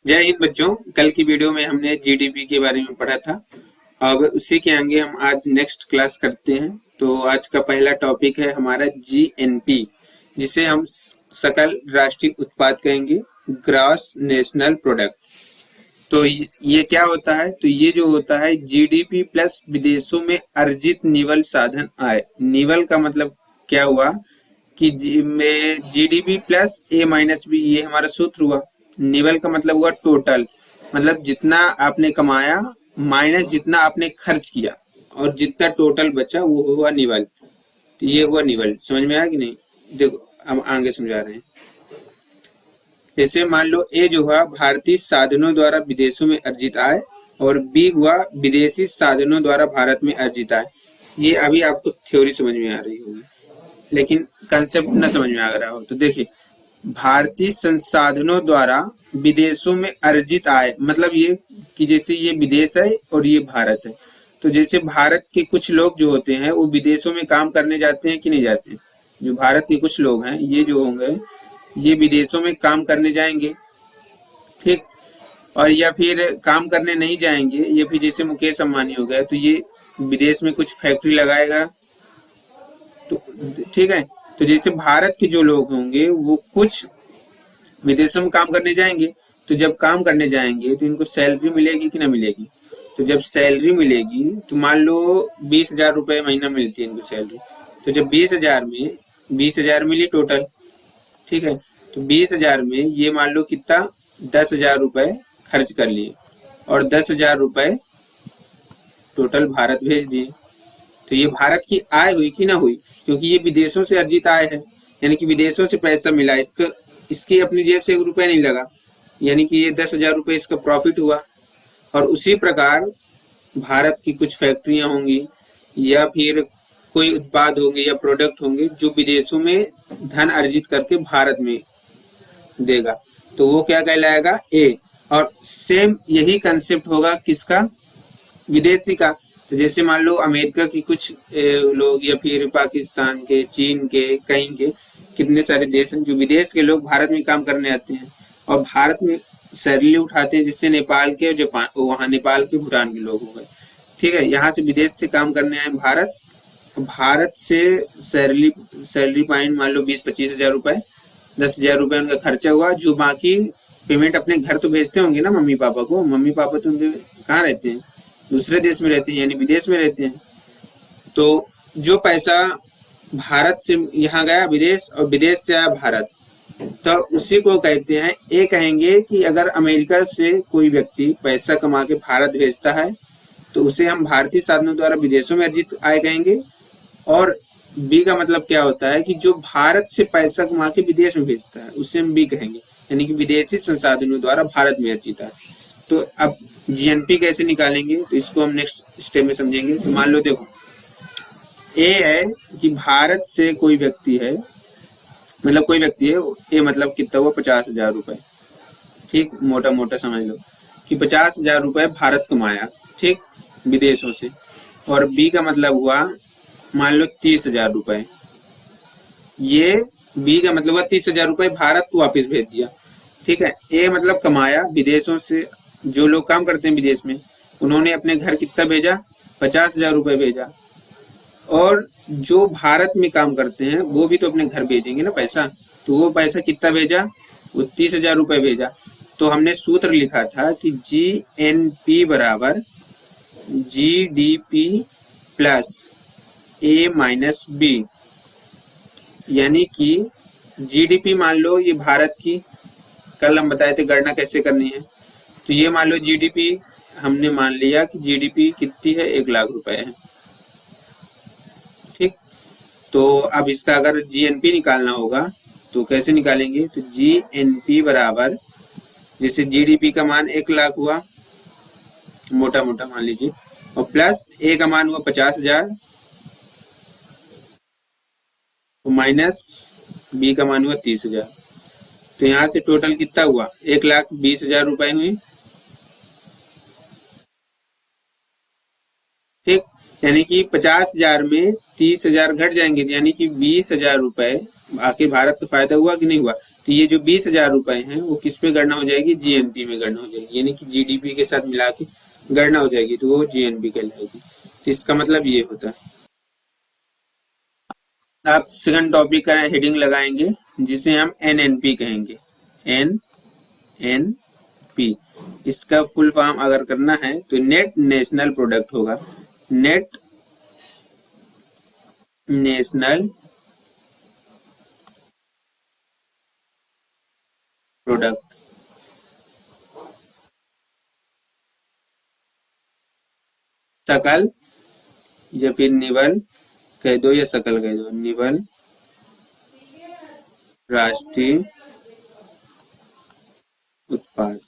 जय हिंद बच्चों। कल की वीडियो में हमने जीडीपी के बारे में पढ़ा था। अब उसी के आगे हम आज नेक्स्ट क्लास करते हैं। तो आज का पहला टॉपिक है हमारा जीएनपी, जिसे हम सकल राष्ट्रीय उत्पाद कहेंगे, ग्रॉस नेशनल प्रोडक्ट। तो ये क्या होता है? तो ये जो होता है जीडीपी प्लस विदेशों में अर्जित निवल साधन आय। निवल का मतलब क्या हुआ कि जीडीपी प्लस ए माइनस बी, ये हमारा सूत्र हुआ। निवल का मतलब हुआ टोटल, मतलब जितना आपने कमाया माइनस जितना आपने खर्च किया और जितना टोटल बचा वो हुआ निवल। तो ये हुआ निवल। समझ में आया कि नहीं? देखो हम आगे समझा रहे हैं। जैसे मान लो ए जो हुआ भारतीय साधनों द्वारा विदेशों में अर्जित आय और बी हुआ विदेशी साधनों द्वारा भारत में अर्जित आय। ये अभी आपको थ्योरी समझ में आ रही होगी, लेकिन कंसेप्ट न समझ में आ रहा हो तो देखिए, भारतीय संसाधनों द्वारा विदेशों में अर्जित आय मतलब ये कि जैसे ये विदेश है और ये भारत है। तो जैसे भारत के कुछ लोग जो होते हैं वो विदेशों में काम करने जाते हैं कि नहीं जाते? जो भारत के कुछ लोग हैं ये जो होंगे ये विदेशों में काम करने जाएंगे, ठीक। और या फिर काम करने नहीं जाएंगे, या फिर जैसे मुकेश अंबानी हो गया तो ये विदेश में कुछ फैक्ट्री लगाएगा, तो ठीक है। तो जैसे भारत के जो लोग होंगे वो कुछ विदेशों में काम करने जाएंगे, तो जब काम करने जाएंगे तो इनको सैलरी मिलेगी कि ना मिलेगी? तो जब सैलरी मिलेगी तो मान लो 20,000 रुपये महीना मिलती है इनको सैलरी। तो जब 20,000 में 20,000 मिली टोटल, ठीक है। तो 20,000 में ये मान लो कितना 10,000 रुपये खर्च कर लिए और 10,000 रुपये टोटल भारत भेज दिए। तो ये भारत की आय हुई कि ना हुई? क्योंकि ये विदेशों से अर्जित आय है, यानी कि विदेशों से पैसा मिला, इसका इसकी अपनी जेब से 1 रुपया नहीं लगा, यानी कि ये 10,000 रुपये इसका प्रॉफिट हुआ। और उसी प्रकार भारत की कुछ फैक्ट्रियां होंगी या फिर कोई उत्पाद होंगे या प्रोडक्ट होंगे जो विदेशों में धन अर्जित करके भारत में देगा, तो वो क्या कहलाएगा? ए। और सेम यही कंसेप्ट होगा किसका? विदेशी का। तो जैसे मान लो अमेरिका की कुछ लोग या फिर पाकिस्तान के, चीन के, कहीं के कितने सारे देश हैं जो विदेश के लोग भारत में काम करने आते हैं और भारत में सैलरी उठाते हैं, जिससे नेपाल के, जापान, वहाँ नेपाल के, भूटान के लोग हो गए, ठीक है। यहाँ से विदेश से काम करने आए भारत, भारत से सैलरी पाए मान लो 20-25 हजार रुपए, 10,000 रुपये उनका खर्चा हुआ। जो बाकी पेमेंट अपने घर तो भेजते होंगे ना मम्मी पापा को, मम्मी पापा तो उनके कहाँ रहते हैं? दूसरे देश में रहते हैं, यानी विदेश में रहते हैं। तो जो पैसा भारत से यहाँ गया विदेश और विदेश से आया भारत, तो उसी को कहते हैं, ये कहेंगे कि अगर अमेरिका से कोई व्यक्ति पैसा कमा के भारत भेजता है तो उसे हम भारतीय साधनों द्वारा विदेशों में अर्जित आय कहेंगे। और बी का मतलब क्या होता है कि जो भारत से पैसा कमा के विदेश में भेजता है उसे हम बी कहेंगे, यानी कि विदेशी संसाधनों द्वारा भारत में अर्जित है। तो अब जीएनपी कैसे निकालेंगे तो इसको हम नेक्स्ट स्टेप में समझेंगे। तो मान लो देखो, ए है कि भारत से कोई व्यक्ति है, मतलब कोई व्यक्ति है, ए मतलब कितना हुआ 50,000 रुपये, ठीक, मोटा मोटा समझ लो कि 50,000 रुपये भारत कमाया, ठीक, विदेशों से। और बी का मतलब हुआ मान लो 30,000 रुपये, ये बी का मतलब हुआ 30,000 रुपये भारत को वापस भेज दिया, ठीक है। ए मतलब कमाया विदेशों से, जो लोग काम करते हैं विदेश में उन्होंने अपने घर कितना भेजा? 50,000 रुपये भेजा। और जो भारत में काम करते हैं वो भी तो अपने घर भेजेंगे ना पैसा, तो वो पैसा कितना भेजा? वो 30,000 रुपये भेजा। तो हमने सूत्र लिखा था कि जीएनपी बराबर जीडीपी प्लस ए माइनस बी, यानी कि जीडीपी मान लो ये भारत की, कल हम बताए थे गणना कैसे करनी है। तो ये मान लो जीडीपी, हमने मान लिया कि जीडीपी कितनी है? 1,00,000 रुपए है, ठीक। तो अब इसका अगर जीएनपी निकालना होगा तो कैसे निकालेंगे? तो जीएनपी बराबर, जैसे जीडीपी का मान 1,00,000 हुआ, मोटा मोटा मान लीजिए, और प्लस ए का मान हुआ 50,000, माइनस बी का मान हुआ 30,000। तो यहाँ से टोटल कितना हुआ? 1,20,000 रुपए हुई, ठीक। यानी कि 50,000 में 30,000 घट जाएंगे, यानी कि 20,000 रुपए आखिर भारत को फायदा हुआ कि नहीं हुआ? तो ये जो 20,000 रुपए हैं वो किस पे गणना हो जाएगी, जीएनपी में गणना हो जाएगी, यानी कि जीडीपी के साथ मिला के गणना हो जाएगी, तो वो जीएनपी कहलाएगी। तो इसका मतलब ये होता है। आप सेकंड टॉपिक का हेडिंग लगाएंगे जिसे हम एनएनपी कहेंगे। एन एन पी, इसका फुल फॉर्म अगर करना है तो नेट नेशनल प्रोडक्ट होगा। Net national product. सकल या फिर निवल कह दो या सकल कह दो, निवल राष्ट्रीय उत्पाद।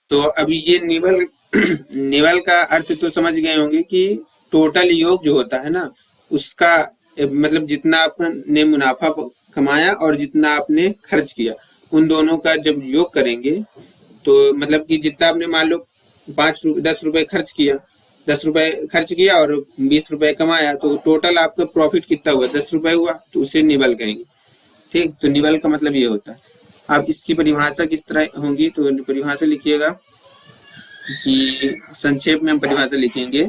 तो अभी ये निवल निवल का अर्थ तो समझ गए होंगे कि टोटल योग जो होता है ना, उसका मतलब जितना आपने मुनाफा कमाया और जितना आपने खर्च किया, उन दोनों का जब योग करेंगे तो मतलब कि जितना आपने मान लो 10 रुपए खर्च किया, 10 रुपए खर्च किया और 20 रुपए कमाया, तो टोटल आपका प्रॉफिट कितना हुआ, 10 रुपए हुआ, तो उसे निवल कहेंगे। ठीक, तो निवल का मतलब ये होता है। अब इसकी परिभाषा किस तरह होगी, तो परिभाषा लिखिएगा कि संक्षेप में हम परिभाषा लिखेंगे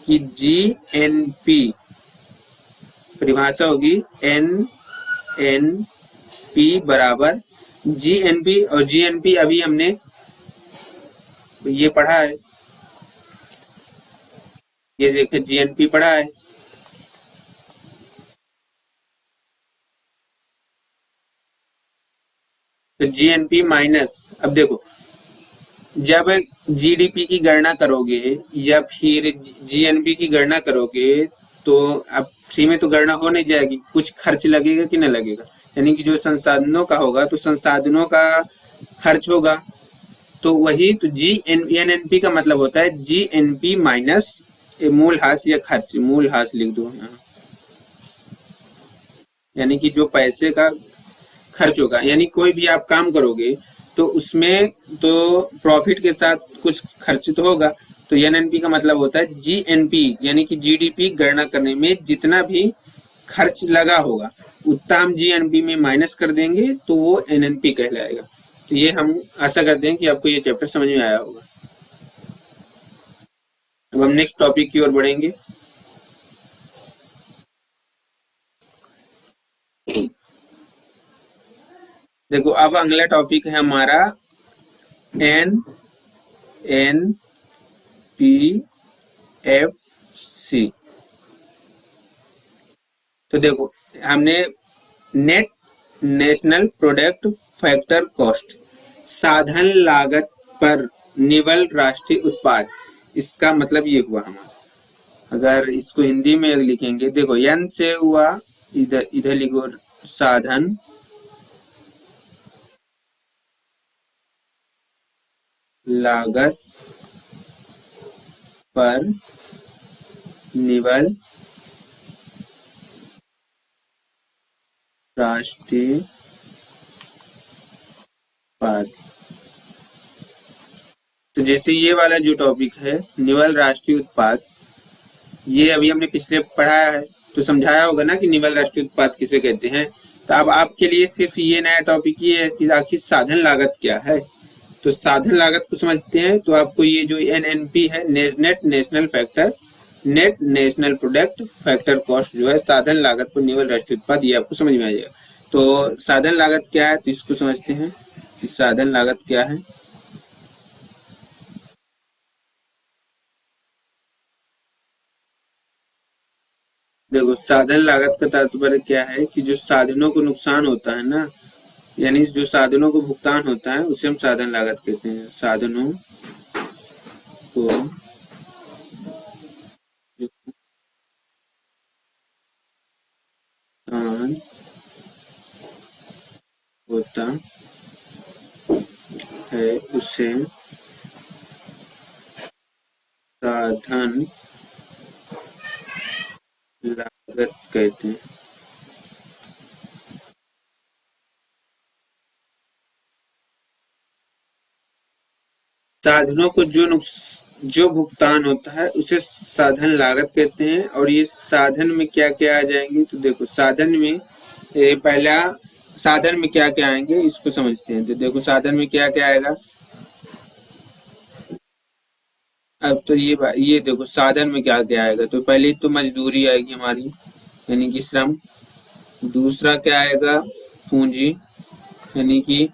कि जीएनपी परिभाषा होगी एनएनपी बराबर जीएनपी, और जीएनपी अभी हमने ये पढ़ा है, ये देखिए जीएनपी पढ़ा है। तो जीएनपी माइनस, अब देखो जब जीडीपी की गणना करोगे या फिर जीएनपी की गणना करोगे तो अब फ्री में तो गणना हो नहीं जाएगी, कुछ खर्च लगेगा कि नहीं लगेगा, यानी कि जो संसाधनों का होगा तो संसाधनों का खर्च होगा। तो वही तो जीएनपी का मतलब होता है जीएनपी माइनस मूल्यह्रास या खर्च, मूल्यह्रास लिख दो यहाँ, यानी कि जो पैसे का खर्च होगा, यानी कोई भी आप काम करोगे तो उसमें तो प्रॉफिट के साथ कुछ खर्च तो होगा। तो एनएनपी का मतलब होता है जीएनपी, यानी कि जीडीपी गणना करने में जितना भी खर्च लगा होगा उतना हम जीएनपी में माइनस कर देंगे तो वो एनएनपी कहलाएगा। तो ये हम आशा करते हैं कि आपको ये चैप्टर समझ में आया होगा। अब हम नेक्स्ट टॉपिक की ओर बढ़ेंगे। देखो अब अगला टॉपिक है हमारा N N P F C. तो देखो हमने net national product factor cost, साधन लागत पर निवल राष्ट्रीय उत्पाद, इसका मतलब ये हुआ हमारा। अगर इसको हिंदी में लिखेंगे, देखो एन से हुआ, इधर इधर लिखो साधन लागत पर निवल राष्ट्रीय उत्पाद। तो जैसे ये वाला जो टॉपिक है निवल राष्ट्रीय उत्पाद, ये अभी हमने पिछले पढ़ाया है, तो समझाया होगा ना कि निवल राष्ट्रीय उत्पाद किसे कहते हैं। तो अब आपके लिए सिर्फ ये नया टॉपिक ये है कि आखिर साधन लागत क्या है। तो साधन लागत को समझते हैं तो आपको ये जो एनएनपी है, net national factor, net national product factor cost जो है साधन लागत पर निवल राष्ट्रीय उत्पाद, ये आपको समझ में आ जाएगा। तो साधन लागत क्या है, तो इसको समझते हैं कि साधन लागत क्या है। देखो साधन लागत का तात्पर्य क्या है कि जो साधनों को नुकसान होता है ना, यानी जो साधनों को भुगतान होता है उसे हम साधन लागत कहते हैं। साधनों को भुगतान होता है उसे साधन लागत कहते हैं। साधनों को जो जो भुगतान होता है उसे साधन लागत कहते हैं। और ये साधन में क्या क्या आ जाएंगे, तो देखो साधन में पहला साधन में क्या क्या आएंगे इसको समझते हैं। तो देखो साधन में क्या क्या आएगा। अब तो ये देखो साधन में क्या क्या आएगा। तो पहले तो मजदूरी आएगी हमारी, यानी कि श्रम। दूसरा क्या आएगा, पूंजी, यानी कि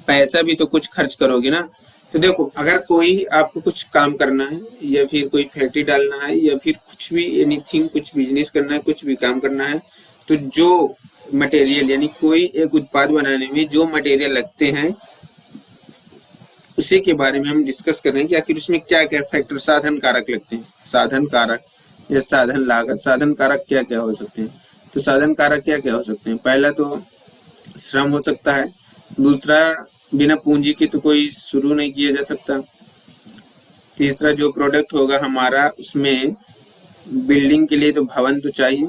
पैसा भी तो कुछ खर्च करोगे ना। तो देखो अगर कोई आपको कुछ काम करना है, या फिर कोई फैक्ट्री डालना है, या फिर कुछ भी एनीथिंग, कुछ बिजनेस करना है, कुछ भी काम करना है, तो जो मटेरियल यानी कोई एक उत्पाद बनाने में जो मटेरियल लगते हैं उसी के बारे में हम डिस्कस कर रहे हैं कि आखिर उसमें क्या क्या फैक्टर साधन कारक लगते हैं। साधन कारक या साधन लागत, साधन कारक क्या क्या हो सकते हैं। तो साधन कारक क्या क्या हो सकते हैं, पहला तो श्रम हो सकता है। दूसरा बिना पूंजी के तो कोई शुरू नहीं किया जा सकता। तीसरा जो प्रोडक्ट होगा हमारा उसमें बिल्डिंग के लिए तो भवन तो चाहिए।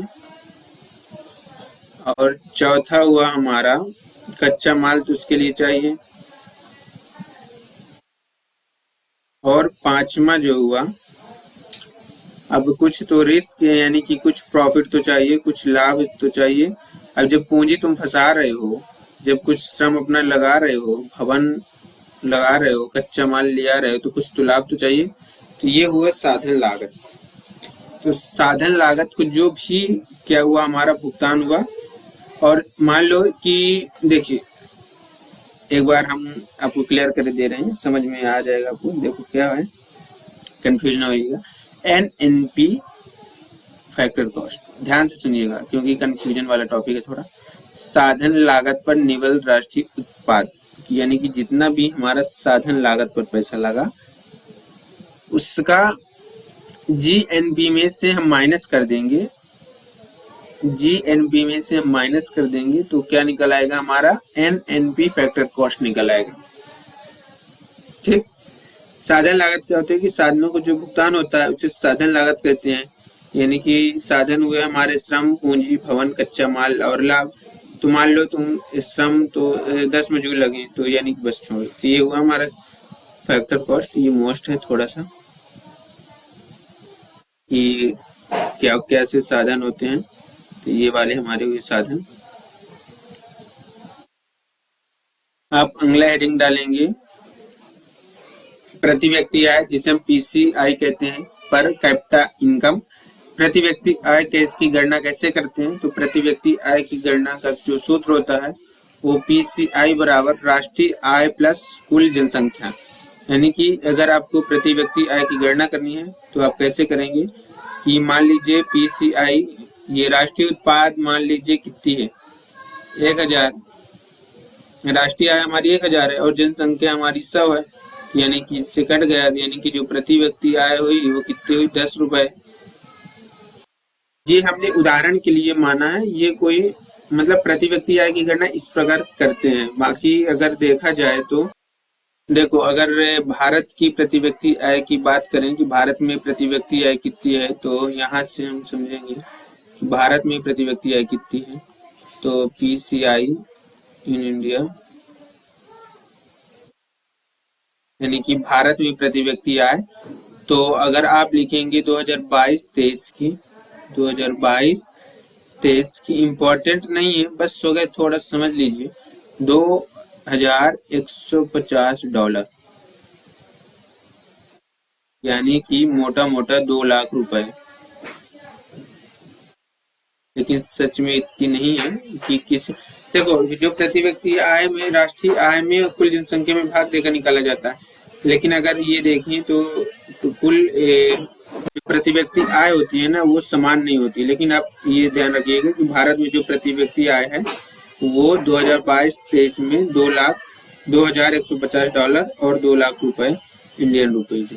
और चौथा हुआ हमारा कच्चा माल, तो उसके लिए चाहिए। और पांचवा जो हुआ, अब कुछ तो रिस्क है, यानी कि कुछ प्रॉफिट तो चाहिए, कुछ लाभ तो चाहिए। अब जब पूंजी तुम फंसा रहे हो, जब कुछ श्रम अपना लगा रहे हो, भवन लगा रहे हो, कच्चा माल ले आ रहे हो, तो कुछ तो लाभ तो चाहिए। तो ये हुआ साधन लागत। तो साधन लागत को जो भी क्या हुआ हमारा भुगतान हुआ। और मान लो कि देखिए एक बार हम आपको क्लियर कर दे रहे हैं, समझ में आ जाएगा आपको। देखो क्या है, कंफ्यूजन होगा। NNP फैक्टर कॉस्ट, ध्यान से सुनिएगा क्योंकि कंफ्यूजन वाला टॉपिक है थोड़ा। साधन लागत पर निवल राष्ट्रीय उत्पाद, यानी कि जितना भी हमारा साधन लागत पर पैसा लगा उसका GNP में से हम माइनस कर देंगे। GNP में से हम माइनस कर देंगे तो क्या निकल आएगा हमारा, NNP फैक्टर कॉस्ट निकल आएगा। ठीक। साधन लागत क्या होती है कि साधनों को जो भुगतान होता है उसे साधन लागत कहते हैं। यानी कि साधन हुए हमारे श्रम, पूंजी, भवन, कच्चा माल और लाभ। तो मान लो तुम श्रम तो 10 मजदूर लगे तो यानी कि बस छोड़, तो ये हुआ हमारा फैक्टर कॉस्ट। ये मोस्ट है थोड़ा सा कि क्या क्या से साधन होते हैं। तो ये वाले हमारे हुए साधन। आप अगला हेडिंग डालेंगे प्रति व्यक्ति आय, जिसे हम PCI कहते हैं, पर कैपिटा इनकम। प्रति व्यक्ति आय की गणना कैसे करते हैं, तो प्रति व्यक्ति आय की गणना का जो सूत्र होता है वो PCI बराबर राष्ट्रीय आय प्लस कुल जनसंख्या। यानी कि अगर आपको प्रति व्यक्ति आय की गणना करनी है तो आप कैसे करेंगे कि मान लीजिए PCI, ये राष्ट्रीय उत्पाद मान लीजिए कितनी है, 1000। राष्ट्रीय आय हमारी 1000 है और जनसंख्या हमारी 100 है, यानी कि इससे कट गया, यानी कि जो प्रति व्यक्ति आय हुई वो कितनी हुई, 10 रुपए। ये हमने उदाहरण के लिए माना है, ये कोई मतलब प्रति व्यक्ति आय की गणना इस प्रकार करते हैं। बाकी अगर देखा जाए तो देखो, अगर भारत की प्रति व्यक्ति आय की बात करें कि भारत में प्रति व्यक्ति आय कितनी है, तो यहाँ से हम समझेंगे कि भारत में प्रति व्यक्ति आय कितनी है। तो PCI इन इंडिया, यानी कि भारत में प्रति व्यक्ति आय। तो अगर आप लिखेंगे 2022-23 की, 2022-23 की इम्पोर्टेंट नहीं है, बस हो गए थोड़ा समझ लीजिए, $2150, यानी कि मोटा मोटा 2 लाख रुपए। लेकिन सच में इतनी नहीं है कि किस, देखो जो प्रति व्यक्ति आय में राष्ट्रीय आय में कुल जनसंख्या में भाग देकर निकाला जाता है। लेकिन अगर ये देखें तो कुल जो प्रति व्यक्ति आय होती है ना वो समान नहीं होती। लेकिन आप ये ध्यान रखिएगा कि भारत में जो प्रति व्यक्ति आय है वो 2022-23 में $2,150 और 2 लाख रुपए इंडियन रुपए जो